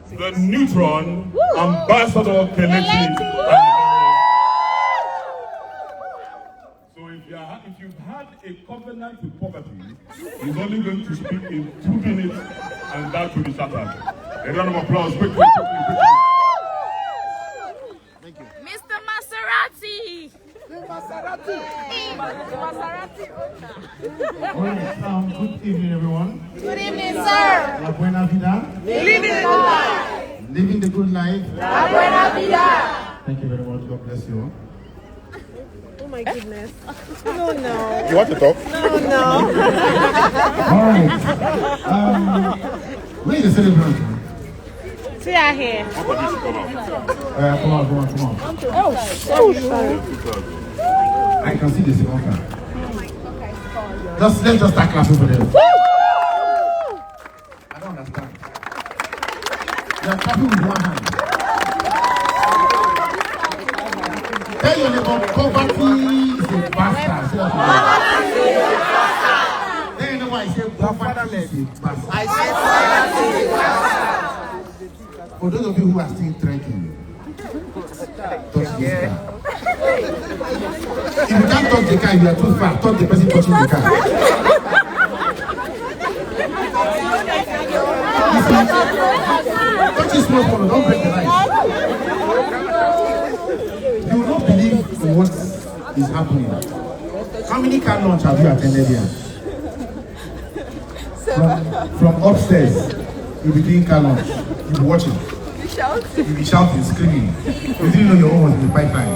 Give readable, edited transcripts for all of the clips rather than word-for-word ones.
the Neutron Ambassador Kelechi. So if you've had a covenant with poverty, he's only going to speak in 2 minutes and that will be shattered. A round of applause, quickly. Thank you. Mr. Maserati! Maserati! Good evening, everyone. Good evening, sir. La buena vida. Living the good life. Living the good life. La buena vida. Thank you very much. God bless you. Oh my goodness. No, no. You want to talk? No, no. All right. Where is the celebrant? See her here. Come on. Oh, so sorry. I can see the second car. Let's just start clapping for them. I don't understand. They are clapping with one hand. Tell your neighbor, poverty is a bastard. Then you know why I say poverty is a bastard. I say poverty is a bastard. For those of you who are still trekking, touch this car. If you can't touch the car, if you are too far, touch the person touching the car. Touch this small corner, don't break the light. You will not believe what is happening. How many car launch have you attended here? From upstairs, you'll be doing car launch. You'll be watching. You'll be shouting, screaming. You didn't know your own was in the pipeline.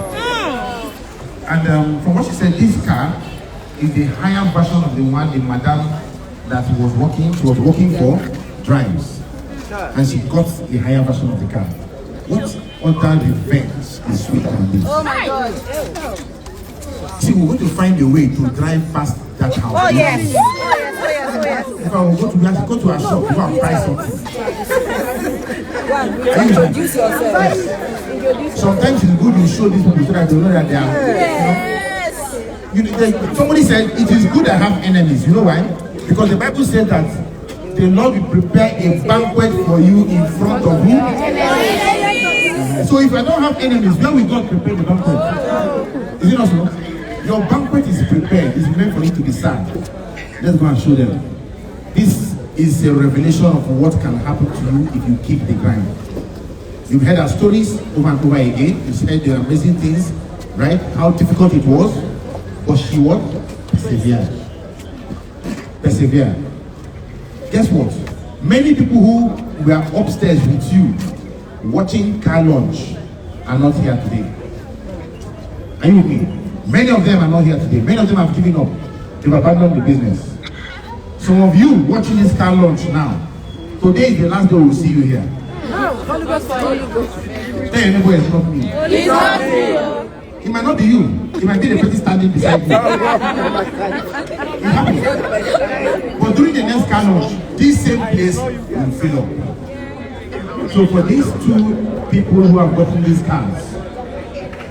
And from what she said, this car is the higher version of the one the madam that she was working for drives. And she got the higher version of the car. What other revenge is sweeter than this? Oh my God. See, we're going to find a way to drive past that house. Oh, yes. If I will go to a shop, you can buy something. Introduce yourself. Sometimes it's good you show these people so that they know that they are. Yes. Somebody said it is good I have enemies. You know why? Because the Bible said that the Lord will prepare a banquet for you in front of you. So if I don't have enemies, where will God prepare the banquet? Is it not so? Your banquet is prepared. It's meant for you to be sad. Let's go and show them. This is a revelation of what can happen to you if you keep the grind. You've heard our stories over and over again. You've heard the amazing things, right? How difficult it was. But she what? Persevered. Persevere. Guess what? Many people who were upstairs with you watching car launch are not here today. Are you with me? Many of them are not here today. Many of them have given up. They've abandoned the business. Some of you watching this car launch now, today is the last day we'll see you here. Holy Ghost for Holy Ghost. Tell your neighbor it's not me. It's not you. It might not be you. It might be the person standing beside you. It happens. But during the next car launch, this same place will fill up. So for these two people who have gotten these cars,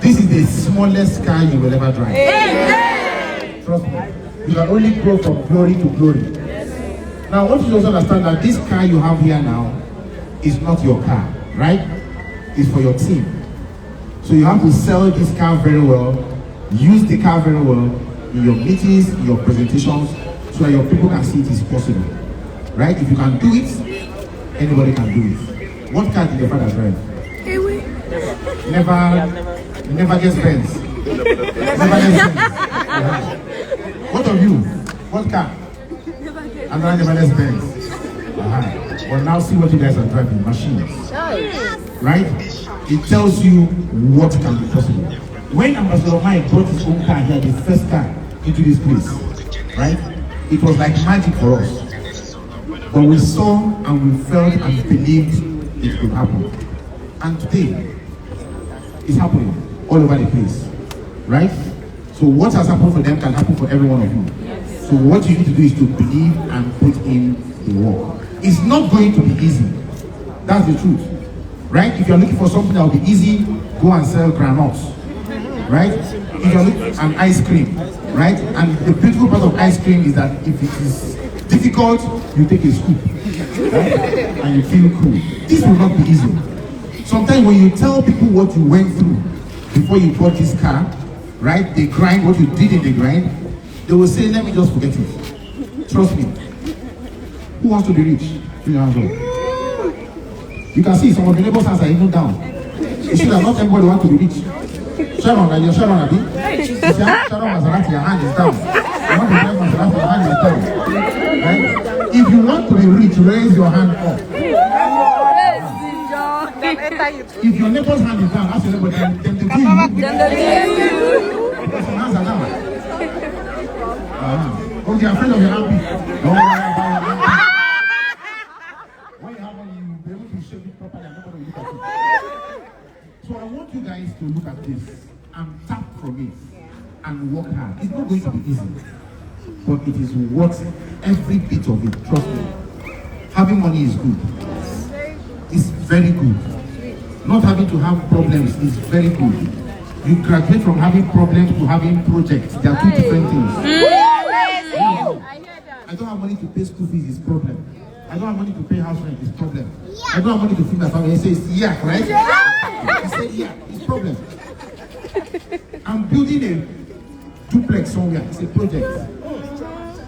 this is the smallest car you will ever drive. Trust me. You can only grow from glory to glory. Now I want you to also understand that this car you have here now is not your car, right? It's for your team. So you have to sell this car very well, use the car very well in your meetings, in your presentations, so that your people can see it is possible. Right? If you can do it, anybody can do it. What car did your father drive? Never gets Benz. Never gets Benz. What of you? What car? Never gets Benz. Well, now see what you guys are driving, machines. Right? It tells you what can be possible. When Ambassador Mike brought his own car here, the first car into this place, right? It was like magic for us. But we saw and we felt and believed it could happen. And today, it's happening all over the place, right? So what has happened for them can happen for every one of you. So what you need to do is to believe and put in the work. It's not going to be easy. That's the truth. Right? If you're looking for something that will be easy, go and sell granules. Right? If you're looking at an ice cream, right? And the beautiful part of ice cream is that if it is difficult, you take a scoop. right? And you feel cool. This will not be easy. Sometimes when you tell people what you went through before you bought this car, right? They grind what you did in the grind. They will say, let me just forget it. Trust me. Who wants to be rich? Put your hands up. You can see some of the neighbors' hands are even down. You see that not everybody wants to be rich. Sharon, are you Sharon, Abi? Sharon Maserati, your hand is down. You want to drive Maserati, your hand is down. Right? If you want to be rich, raise your hand up. If your neighbor's hand is down, ask your neighbor, then they do you. Because your hands are down. Oh, you're afraid of your armpit. Don't worry about your armpit. When you have one, you'll be able to shape it properly and nobody will look at it. So I want you guys to look at this and tap from it and work hard. It's not going to be easy, but it is worth every bit of it. Trust me. Having money is good. It's very good. Not having to have problems is very good. You graduate from having problems to having projects. They are two different things. I don't have money to pay school fees, it's problem. I don't have money to pay house rent, it's problem. I don't have money to feed my family. He says, yeah, right? He said, yeah, it's problem. I'm building a duplex somewhere, it's a project.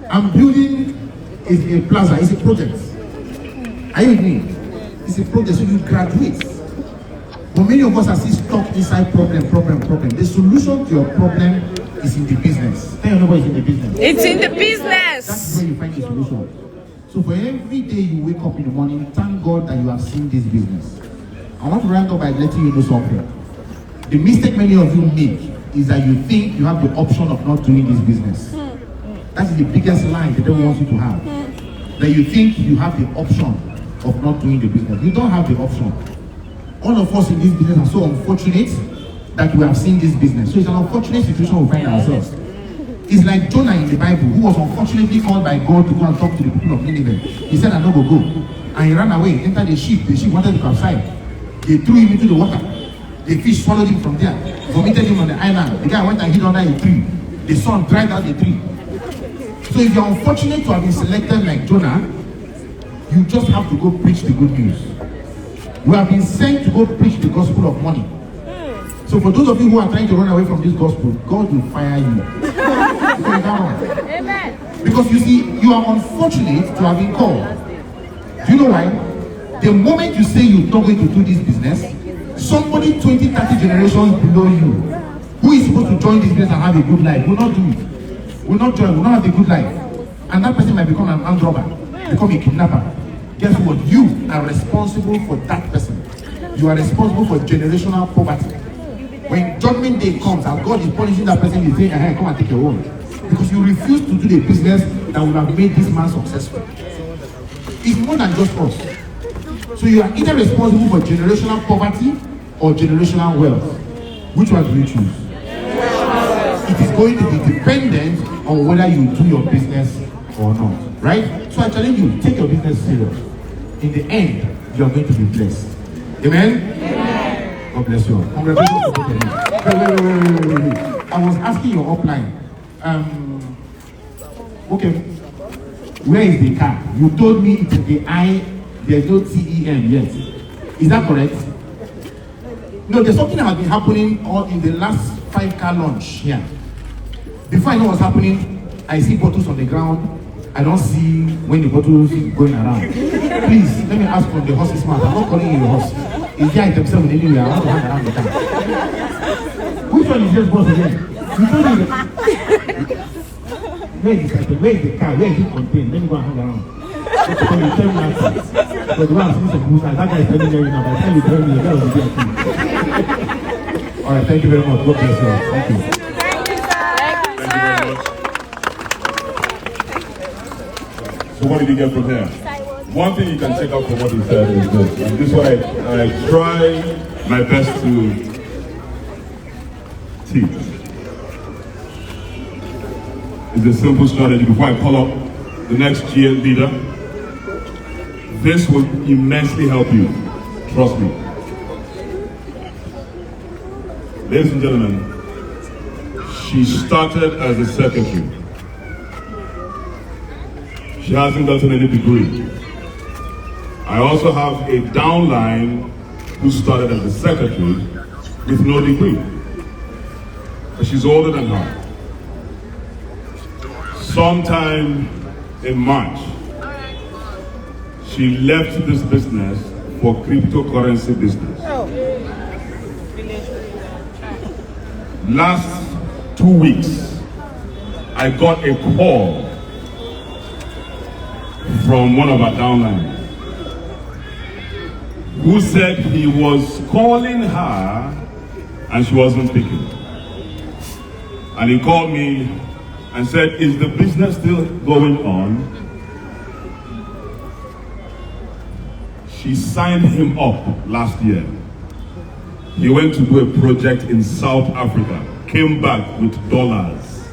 I'm building a plaza, it's a project. Are you with me? It's a project, so you graduate. But many of us are still stuck inside problem. The solution to your problem is in the business. Tell your neighbor it's in the business. It's in the business. That's where you find the solution. So for every day you wake up in the morning, thank God that you have seen this business. I want to round up by letting you know something. The mistake many of you make is that you think you have the option of not doing this business. That is the biggest lie the devil wants you to have. That you think you have the option of not doing the business. You don't have the option. All of us in this business are so unfortunate that we have seen this business. So it's an unfortunate situation we find ourselves. It's like Jonah in the Bible, who was unfortunately called by God to go and talk to the people of Nineveh. He said, I'm not going to go. And he ran away, entered the ship wanted to capsize. They threw him into the water. The fish swallowed him from there, vomited him on the island. The guy went and hid under a tree. The sun dried out the tree. So if you're unfortunate to have been selected like Jonah, you just have to go preach the good news. We have been sent to go preach the gospel of money. So for those of you who are trying to run away from this gospel, God will fire you. Amen. Because you see, you are unfortunate to have been called. Do you know why? The moment you say you're not going to do this business, somebody 20, 30 generations below you, who is supposed to join this business and have a good life, will not do it. Will not join, will not have a good life. And that person might become an armed robber, become a kidnapper. Guess what? You are responsible for that person. You are responsible for generational poverty. When judgment day comes and God is punishing that person, you say, hey, come and take your own. Because you refuse to do the business that will have made this man successful. It's more than just us. So you are either responsible for generational poverty or generational wealth. Which one do you choose? It is going to be dependent on whether you do your business or not. Right? So I challenge you, take your business serious. In the end, you are going to be blessed. Amen? Amen. God bless you all. Congratulations to both of you. Wait. I was asking your upline. Okay. Where is the car? You told me it's the I, there's no TEM yet. Is that correct? No, there's something that has been happening all in the last 5-car launch here. Before I know what's happening, I see bottles on the ground. I don't see when the bottles going around. Please, let me ask from the horse's mouth. I'm not calling you a horse. Is there themselves anywhere? I want to hang around the car. Which one is this boss again? You told me that. Where is the car? Where is it contained? Let me go and hang around. So you tell me that. But the one I'm seeing some booze, that guy is telling me now. By the time you tell me, the guy will be happy. Alright, thank you very much. God bless you. Thank you. So what did you get from here? One thing you can check out from what he said is this. And this is what I try my best to teach. It's a simple strategy. Before I call up the next GM leader, this will immensely help you. Trust me. Ladies and gentlemen, she started as a secretary. She hasn't gotten any degree. I also have a downline who started as a secretary with no degree. But she's older than her. Sometime in March, she left this business for cryptocurrency business. Last 2 weeks, I got a call from one of our downlines who said he was calling her and she wasn't picking. And he called me and said, is the business still going on? She signed him up last year. He went to do a project in South Africa, came back with dollars.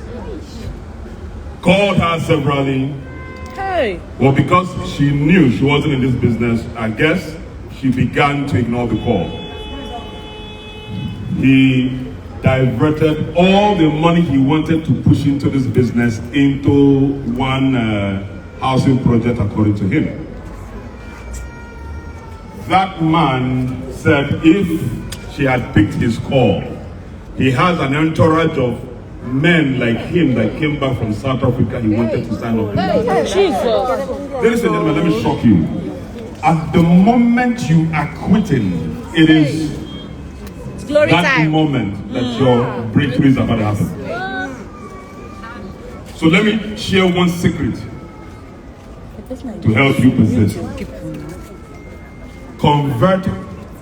Called her severally. Hey. Well, because she knew she wasn't in this business, I guess she began to ignore the call. He diverted all the money he wanted to push into this business into one housing project, according to him. That man said if she had picked his call, he has an entourage of men like him that came back from South Africa. He wanted to sign up. Jesus. Ladies and gentlemen, let me shock you. At the moment you are quitting, it is Glory that time. moment that your breakthrough is about to happen. So let me share one secret to help you persist. Convert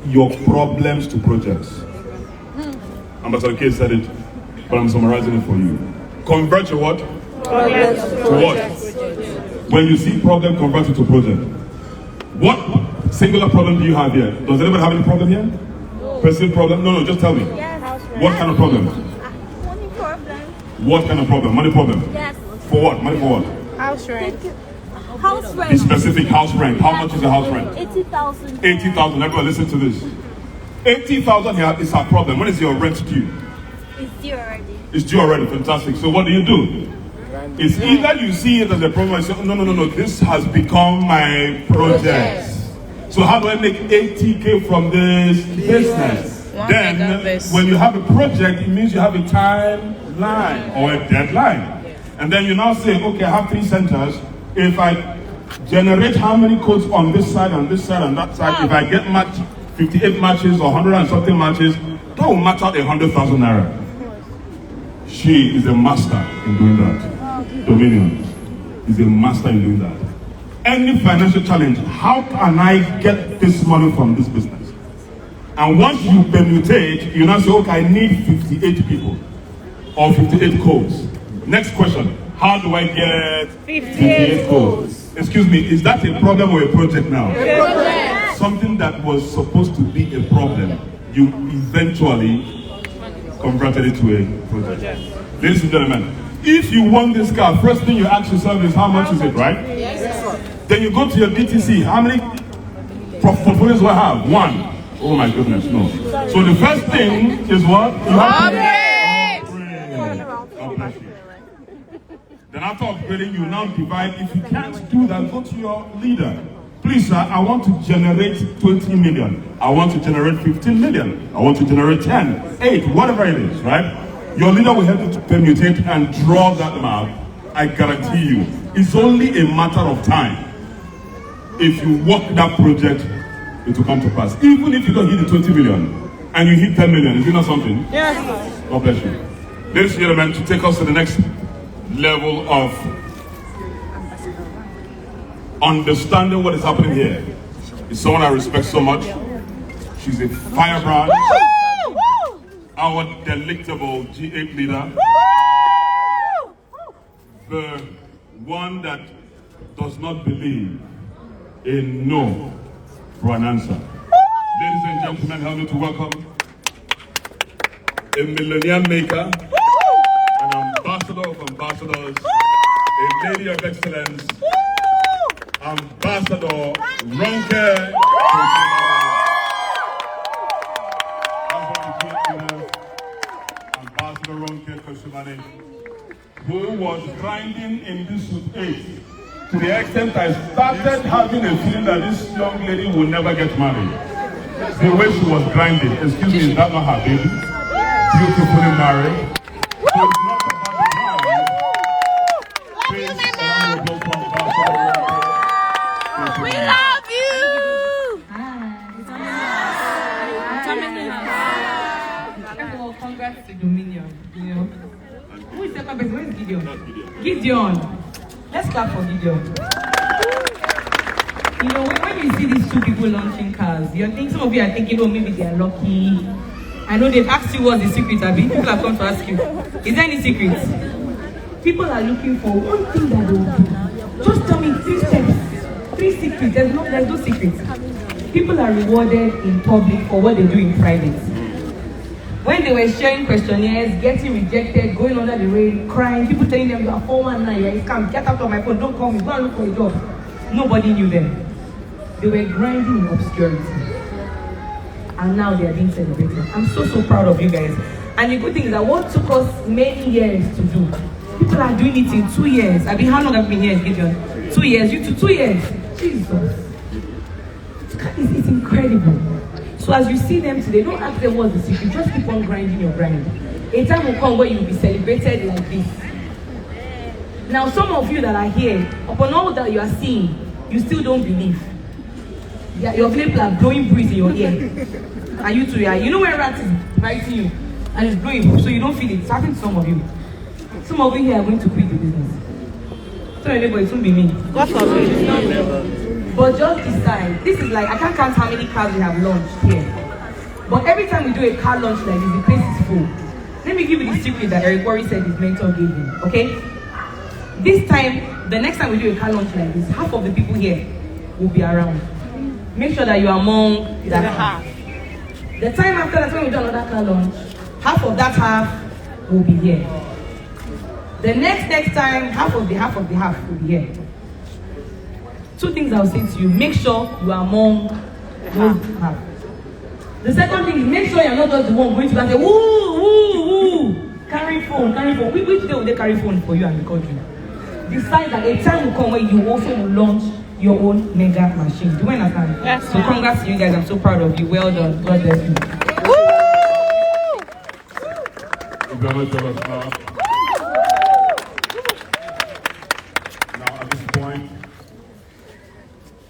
your problems to projects. Ambassador K said it, but I'm summarizing it for you. Convert your what? Problems To what? When you see problem, convert it to project. What singular problem do you have here? Does anybody have any problem here? Personal problem? No, just tell me. Yes. What kind of problem? Money problem. What kind of problem? Money problem? Yes. For what? Money for what? House rent. House The rent. specific house rent. How much is the house rent? 80,000. 80,000. Everyone listen to this. 80,000 here is our problem. When is your rent due? It's due already. It's due already. Fantastic. So what do? It's either you see it as a problem and say, no, this has become my project. So how do I make 80K from this business? Then when you have a project, it means you have a timeline or a deadline. And then you now say, okay, I have 3 centers. If I generate how many codes on this side, and this side, and that side, if I get 58 matches or 100 and something matches, that will match out 100,000 naira. She is a master in doing that. Dominion is a master in doing that. Any financial challenge, how can I get this money from this business? And once you permutate, you now say, okay, I need 58 people or 58 codes. Next question, how do I get 58 codes? Excuse me, is that a problem or a project now? Something that was supposed to be a problem, you eventually converted it to a project. Ladies and gentlemen, if you want this car, first thing you ask yourself is how much is it, right? Yes. Then you go to your DTC. How many portfolios do I have? 1. Oh my goodness, no. So the first thing is what? You have to upgrade. Then after upgrading, you now divide. If you can't do that, go to your leader. Please, sir, I want to generate 20 million. I want to generate 15 million. I want to generate 10, 8, whatever it is, right? Your leader will help you to permutate and draw that map. I guarantee you, it's only a matter of time. If you work that project, it will come to pass. Even if you don't hit the 20 million and you hit 10 million, is it not something? Yes. God bless you. Ladies and gentlemen, to take us to the next level of understanding what is happening here is someone I respect so much. She's a firebrand, our delectable G8 leader, the one that does not believe in no for an answer. Ladies and gentlemen, help me to welcome a millionaire maker, an ambassador of ambassadors, a lady of excellence, Ambassador Ronke. Ambassador Ronke Kosemani, who was grinding in this suitcase To the extent I started having a feeling that this young lady will never get married. The way she was grinding, excuse me, is that not her baby? Beautifully married. So it's not about the grind. We love you. First of all, congrats to Dominion. You know, who is second best? Where is Gideon? Gideon. Let's clap for Gideon. You know, when you see these two people launching cars, some of you are thinking, oh, maybe they are lucky. I know they've asked you what's the secret, Abby. People have come to ask you. Is there any secret? People are looking for one thing that they will do. Just tell me 3 steps, 3 secrets. There's no secrets. People are rewarded in public for what they do in private. When they were sharing questionnaires, getting rejected, going under the rain, crying, people telling them you are 419, you are a scam, get out of my phone, don't call me, go and look for a job. Nobody knew them. They were grinding in obscurity. And now they are being celebrated. I'm so proud of you guys. And the good thing is that what took us many years to do, people are doing it in 2 years. I mean, how long have you been here, Gideon? 2 years, you 2 years. Jesus. It's incredible. So as you see them today, don't ask them what's the secret. Just keep on grinding your grind. A time will come where you will be celebrated like this. Now, some of you that are here, upon all that you are seeing, you still don't believe. Yeah, your people are blowing breeze in your ear. And you too, you know when rat is biting you and it's blowing, so you don't feel it. It's happening to some of you. Some of you here are going to quit the business. So anybody, it won't be me. God forbid. But just decide. This is like, I can't count how many cars we have launched here. But every time we do a car launch like this, the place is full. Let me give you the secret that Eric Worre said his mentor gave him, okay? This time, the next time we do a car launch like this, half of the people here will be around. Make sure that you are among that half. The time after that, when we do another car launch, half of that half will be here. The next time, half of the half will be here. 2 things I'll say to you. Make sure you are among those half. The second thing is make sure you're not just the one going to say, woo, carry phone. Which day will they carry phone for you and record you? Decide that a time will come where you also will launch your own mega machine. Do you understand? Yes. So congrats to you guys. I'm so proud of you. Well done. God bless you. Now at this point,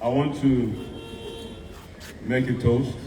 I want to make a toast.